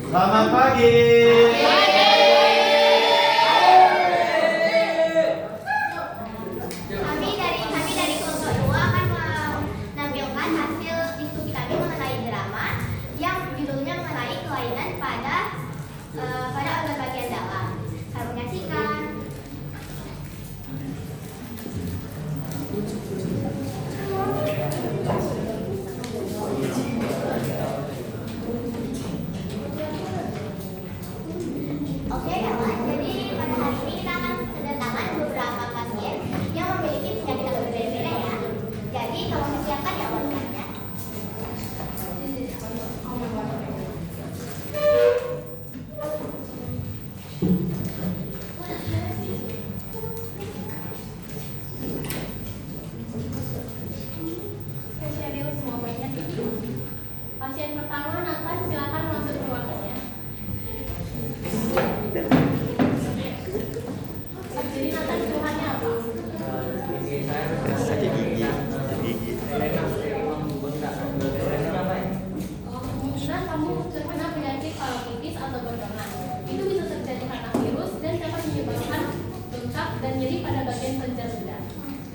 Selamat pagi. Kami dari kelompok 2 akan menampilkan hasil diskusi kami mengenai drama yang judulnya mengenai kelainan pada organ bagian dalam. Kami menyaksikan. Oke kawan, jadi pada hari ini kita akan kedatangan beberapa pasien yang memiliki penyakit yang berbeda-beda ya. Jadi tolong disiapkan ya organnya. Steril semuanya. Pasien pertama Nathan, silakan masuk ke ruangannya. Jadi Nathan keluhannya apa? Sakit gigi. Kemungkinan kamu terkena penyakit parotitis atau gondongan. Itu bisa terjadi karena virus dan dapat menyebabkan bengkak dan nyeri pada bagian kelenjar ludah.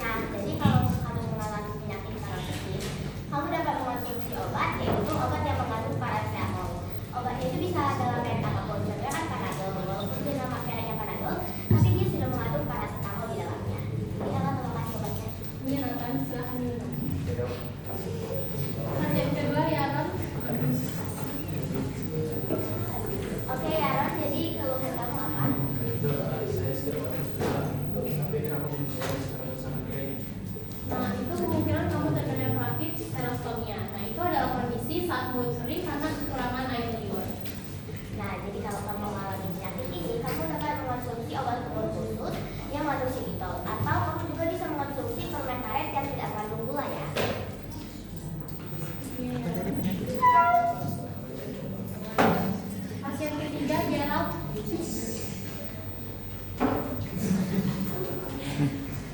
Nah, jadi kalau kamu mengalami penyakit parotitis, kamu dapat mengonsumsi obat, yaitu obat yang mengandung paracetamol. Obat itu bisa dalam merek apapun, contohnya kan Panadol. Walaupun dia nama mereknya Panadol, tapi dia sudah mengandung paracetamol di dalamnya. Jadi akan mengolahkan obatnya. Ini Nathan, silakan minum. Pasien kedua ya Ron. Oke ya Ron, jadi keluhan kamu apa? Nah, itu kemungkinan kamu terkena penyakit serostomia. Nah, itu adalah kondisi saat mulut kering karena kekurangan air liur. Nah, jadi kalau kamu mengalami penyakit ini, kamu dapat mengonsumsi obat penurun khusus yang mengandung xylitol, atau kamu juga bisa mengonsumsi permen karet yang tidak mengandung gula ya. Pasien ketiga Gerald.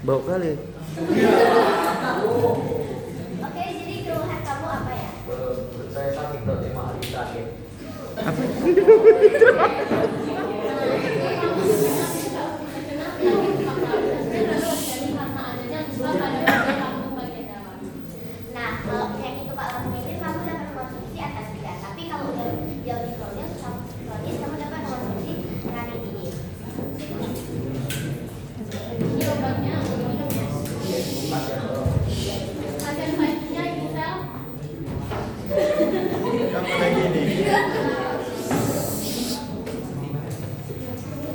Bau kali. Oke, jadi keluhan kamu apa ya? Saya sakit udah 5 hari sakit. Nah, kalau penyakit kepala kronis kamu dapat mengonsumsi antasida, tapi kalau udah dia lebih kronis, kamu dapat mengonsumsi ranitidin. Ini obatnya minum ya. Pasien selanjutnya Gisel. Apa lagi nih?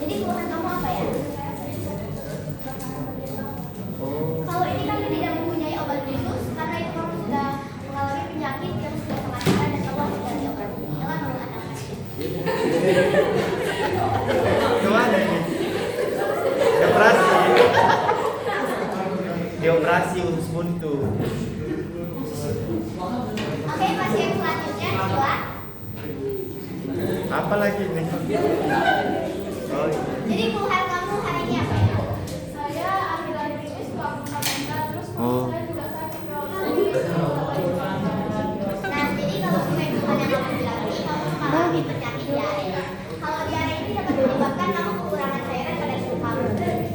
Jadi keluhan kamu apa ya? Oh, Kalau ini kami tidak mempunyai obat khusus karena itu kamu sudah mengalami penyakit yang sudah mematikan dan kamu harus ganti obat. Jangan mengatakan. kemana ini? Operasi. Dioperasi usus buntu. Oke, pasien selanjutnya Sheila. Apa lagi nih? Oh, iya. Jadi keluhan kamu hari ini apa ya? Saya akhir-akhir ini suka buka mata terus Oh. saya juga sakit dok. Nah, jadi kalau sesuai keluhan yang kamu bilang ini, kamu mengalami penyakit diare. Kalau diare ini dapat menyebabkan kamu kekurangan cairan pada tubuh kamu.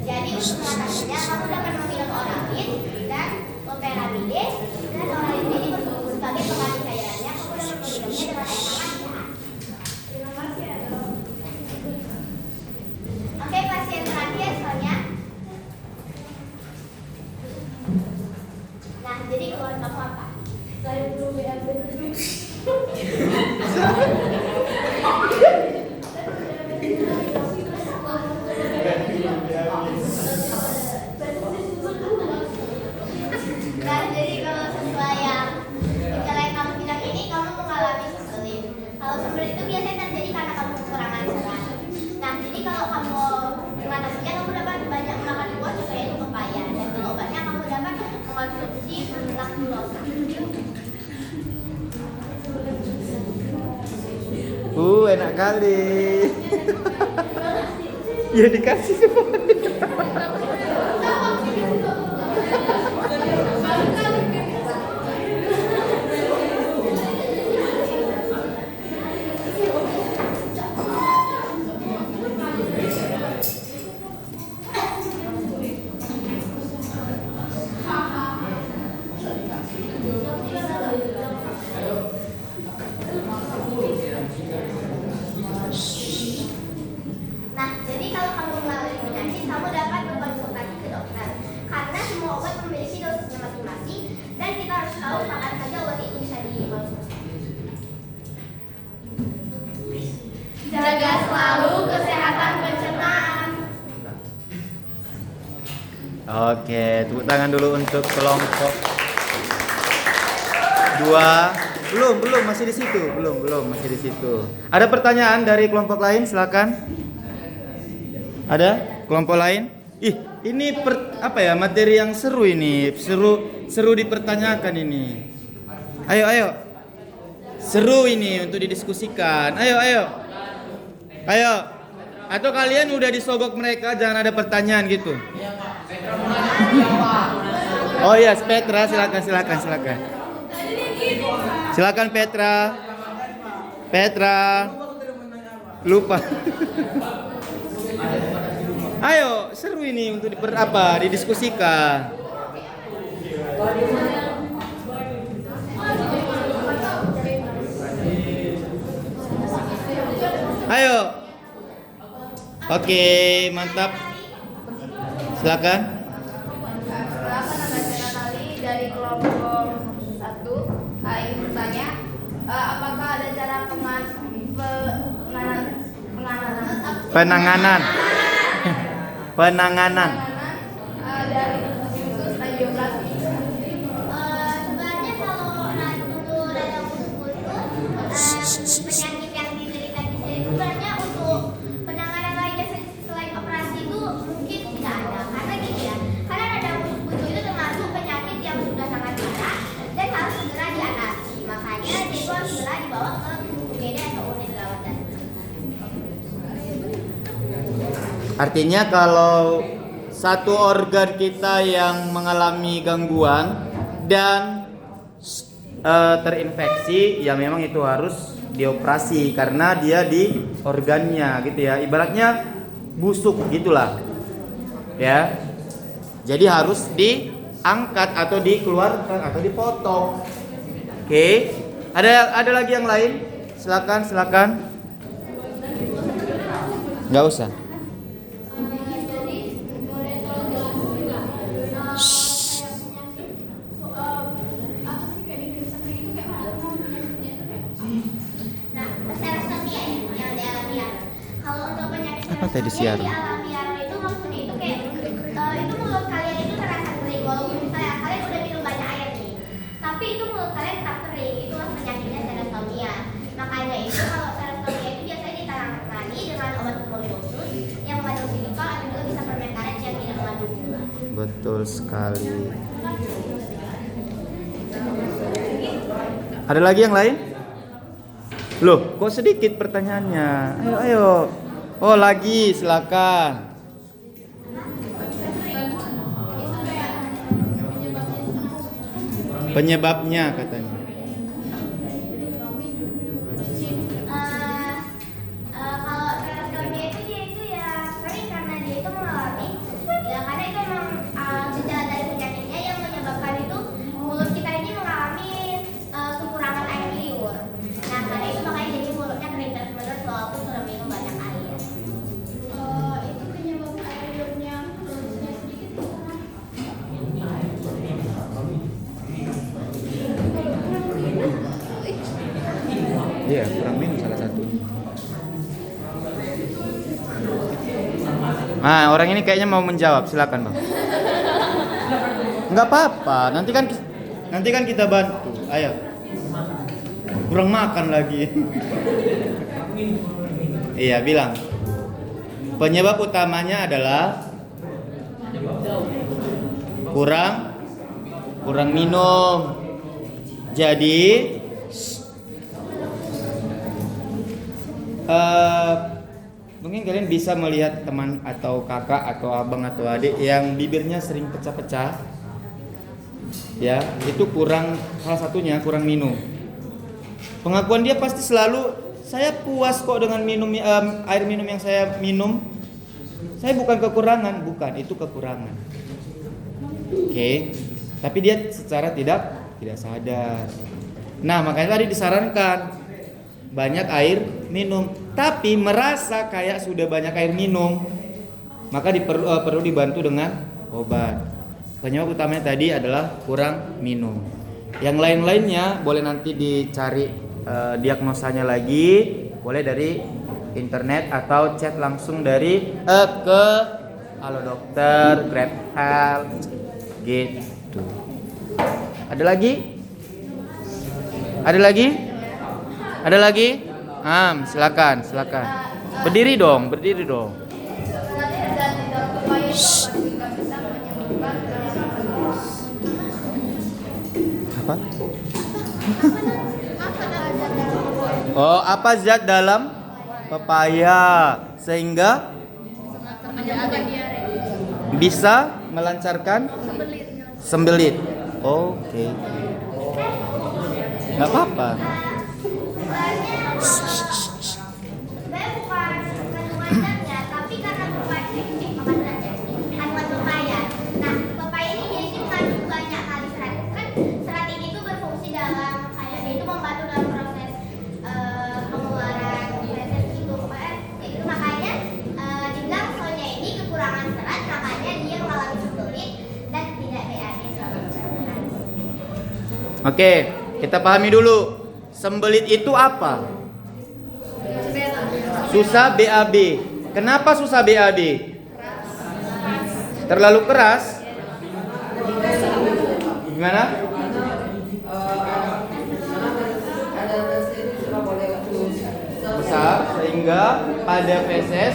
Jadi untuk mengatasinya, kamu dapat meminum Oramid dan Loperamide, dan Oramid ini berfungsi sebagai pengganti cairannya. Kamu dapat meminumnya dengan air hangat ya. Terima kasih ya dok. Oke, pasien terakhir Sonia. Nah, jadi keluhan kamu apa? Saya belum BAB. Nah, jadi kalau sesuai yang gejala yang kamu bilang ini, kamu mengalami sembelit. Kalau sembelit itu biasanya terjadi karena kamu kekurangan serat. Nah, jadi kalau kamu mengatasinya, kamu dapat banyak makan buah juga yaitu pepaya. Dan kalau obatnya kamu dapat mengonsumsi laktulosa. Enak kali. Ya dikasih semua. Oke, tepuk tangan dulu untuk kelompok 2. Belum, masih di situ. Belum, masih di situ. Ada pertanyaan dari kelompok lain? Silakan. Ada kelompok lain? Ini materi yang seru ini. Seru dipertanyakan ini. Ayo. Seru ini untuk didiskusikan. Ayo. Atau kalian udah disogok mereka, jangan ada pertanyaan gitu. Oh iya, Petra, silakan. Silakan Petra. Lupa. Ayo, seru ini untuk didiskusikan. Ayo. Oke, mantap. Silakan. Dari kelompok 1 ingin bertanya, apakah ada cara Penanganan. dari khusus radiografis? Sebenarnya kalau untuk radang usus penyakit yang diderita Gisel itu sebenarnya untuk penanganan lainnya selain operasi itu mungkin tidak ada, karena gini ya, karena radang usus itu termasuk penyakit yang sudah sangat parah dan harus segera diatasi, makanya dia itu harus segera dibawa ke UGD atau unit gawat darurat. Artinya kalau satu organ kita yang mengalami gangguan dan terinfeksi, ya memang itu harus dioperasi karena dia di organnya gitu ya. Ibaratnya busuk gitulah. Ya. Jadi harus diangkat atau dikeluarkan atau dipotong. Oke. Ada lagi yang lain? Silakan. Enggak usah. Tadi siar. Di alamiah itu maksudnya itu kayak itu mulut kalian itu terasa kering walaupun misalnya kalian udah minum banyak air nih, tapi itu mulut kalian tetap kering. Itulah penyakitnya serostomia. Makanya itu kalau serostomia itu biasanya ditangani dengan obat pembersih yang mengandung silikon atau juga bisa permen karet yang tidak mengandung gula. Betul sekali. Ada lagi yang lain? Loh, kok sedikit pertanyaannya? Ayo. Oh, lagi, silakan. Penyebabnya katanya. Kalau serostomia itu dia itu ya sering karena dia itu mengalami ya karena itu memang gejala dari penyakitnya yang menyebabkan itu mulut kita ini mengalami kekurangan air liur. Nah karena itu makanya jadi mulutnya kering terus-menerus walaupun sudah minum banyak air. Itu penyebab air liurnya produksinya sedikit. Iya, kurang minum salah satu. Nah, orang ini kayaknya mau menjawab, silakan Bang. Enggak apa-apa, nanti kan kita bantu. Ayo. Kurang makan lagi. Iya, bilang. Penyebab utamanya adalah kurang minum. Jadi mungkin kalian bisa melihat teman atau kakak atau abang atau adik yang bibirnya sering pecah-pecah. Ya, itu salah satunya kurang minum. Pengakuan dia pasti selalu, saya puas kok dengan air minum yang saya minum. Saya bukan kekurangan, bukan, itu kekurangan. Oke. Tapi dia secara tidak sadar. Nah, makanya tadi disarankan banyak air minum, tapi merasa kayak sudah banyak air minum, maka perlu dibantu dengan obat. Penyebab utamanya tadi adalah kurang minum. Yang lain-lainnya boleh nanti dicari diagnosanya lagi, boleh dari internet atau chat langsung dari ke halo dokter, grab help, gitu. Ada lagi? Ada lagi? Ada lagi? Silakan. Berdiri dong. Berarti dan tidak pepaya itu apa juga bisa menyebabkan Apa? Oh, apa zat dalam pepaya sehingga menyebabkan diare. bisa melancarkan sembelit. Oke. Nggak apa-apa. Sebenarnya bukan kandungan zatnya, tapi karena kandungan pepaya. Nah, pepaya ini dia ini mengandung banyak kali serat. Kan serat ini tuh berfungsi dalam kayak dia itu membantu dalam proses pengeluaran feses itu. Itu makanya dibilang soalnya ini kekurangan serat, makanya dia mengalami sembelit dan tidak BAB selama perjalanan. Oke, kita pahami dulu. Sembelit itu apa? Susah BAB. Kenapa susah BAB? Terlalu keras? Gimana? Besar sehingga pada feses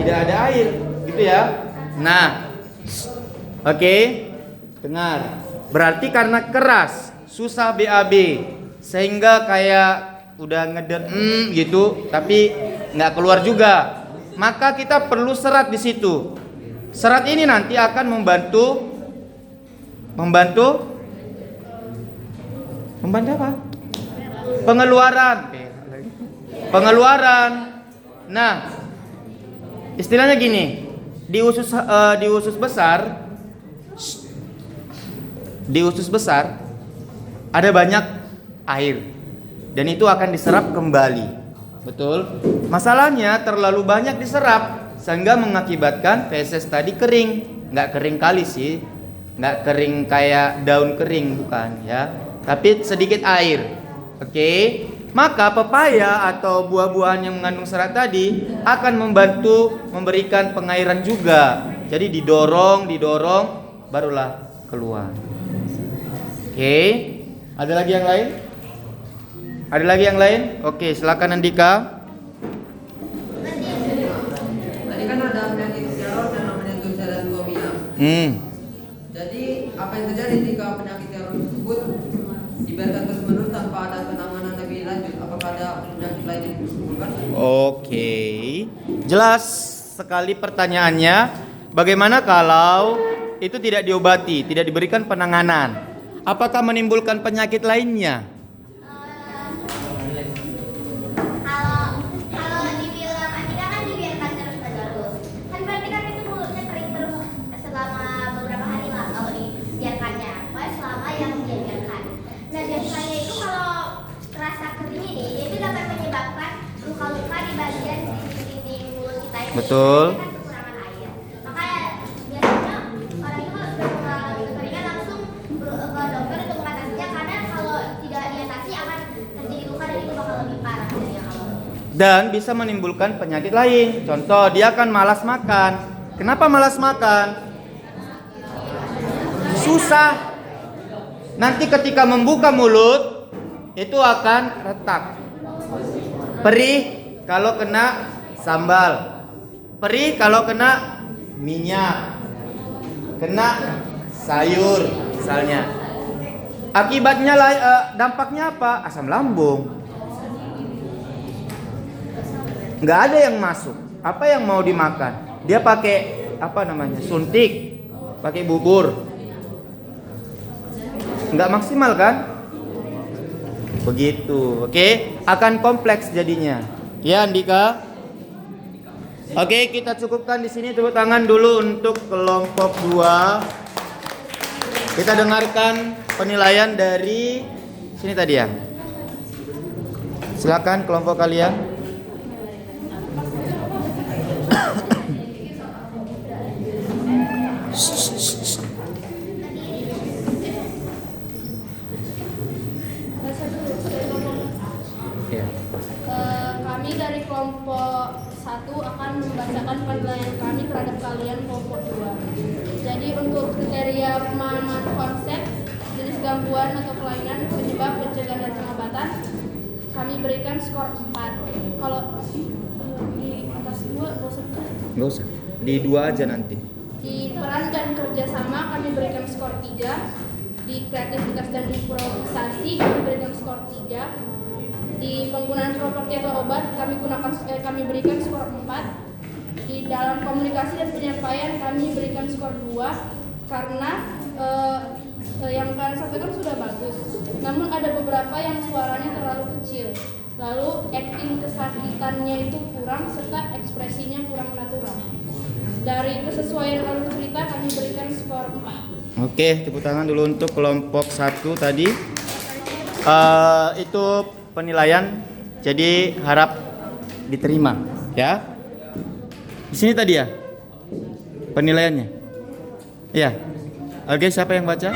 tidak ada air, gitu ya. Nah, oke, dengar. Berarti karena keras, susah BAB, sehingga kayak udah ngeder gitu, tapi nggak keluar juga. Maka kita perlu serat di situ. Serat ini nanti akan membantu apa? Pengeluaran. Nah, istilahnya gini, di usus besar ada banyak air dan itu akan diserap kembali. Betul? Masalahnya terlalu banyak diserap sehingga mengakibatkan feses tadi kering. Nggak kering kali sih, nggak kering kayak daun kering, bukan ya, tapi sedikit air. Oke? Maka pepaya atau buah-buahan yang mengandung serat tadi akan membantu memberikan pengairan juga. Jadi didorong barulah keluar. Oke? Ada lagi yang lain? Ada lagi yang lain? Oke, silakan Andika. Tadi kan ada penyakit teror yang namanya tuberkuloskomia. Jadi apa yang terjadi jika penyakit teror tersebut dibiarkan terus menerus tanpa ada penanganan lebih lanjut? Apakah ada penyakit lain yang ditimbulkan? Oke, jelas sekali pertanyaannya. Bagaimana kalau itu tidak diobati, tidak diberikan penanganan? Apakah menimbulkan penyakit lainnya? Kalau dibilang Andika kan dibiarkan terus-menerus, kan berarti kan itu mulutnya kering terus selama beberapa hari lah kalau dibiarkannya, pokoknya selama yang dibiarkan. Nah biasanya itu kalau rasa kering ini dia itu dapat menyebabkan luka-luka di bagian dinding mulut kita ini. Betul. Kan kekurangan air. Makanya biasanya orang itu kalau sudah mengalami kekeringan langsung ke dokter untuk mengatasinya, karena kalau tidak diatasi akan terjadi luka dan itu bakal lebih parah dari yang awal. Dan bisa menimbulkan penyakit lain. Contoh, dia akan malas makan. Kenapa malas makan? Susah. Nanti ketika membuka mulut itu akan retak. Perih kalau kena sambal. Perih kalau kena minyak. Kena sayur misalnya. Akibatnya dampaknya apa? Asam lambung. Nggak ada yang masuk. Apa yang mau dimakan? Dia pakai suntik, pakai bubur. Nggak maksimal kan? Begitu, oke? Akan kompleks jadinya. Ya Andika. Oke, kita cukupkan di sini. Tepuk tangan dulu untuk kelompok 2. Kita dengarkan penilaian dari sini tadi ya. Silakan kelompok kalian. Kami dari kelompok 1 akan membacakan penilaian kami terhadap kalian kelompok 2. Jadi untuk kriteria pemahaman konsep, jenis gangguan atau kelainan, penyebab, pencegahan dan pengobatan, kami berikan skor 4. Kalau di atas 2 bosan. Nggak usah. Di 2 aja nanti. Di peran dan kerjasama kami berikan skor 3. Di kreativitas dan improvisasi kami berikan skor 3. Di penggunaan properti atau obat kami berikan skor 4. Di dalam komunikasi dan penyampaian kami berikan skor 2 karena yang kalian sampaikan sudah bagus. Namun ada beberapa yang suaranya terlalu kecil. Lalu acting kesakitannya itu kurang serta ekspresinya kurang natural. Dari kesesuaian alur cerita kami berikan skor 4. Oke, tepuk tangan dulu untuk kelompok 1 tadi. Itu penilaian, jadi harap diterima ya. Di sini tadi ya penilaiannya. Iya. Oke, siapa yang baca?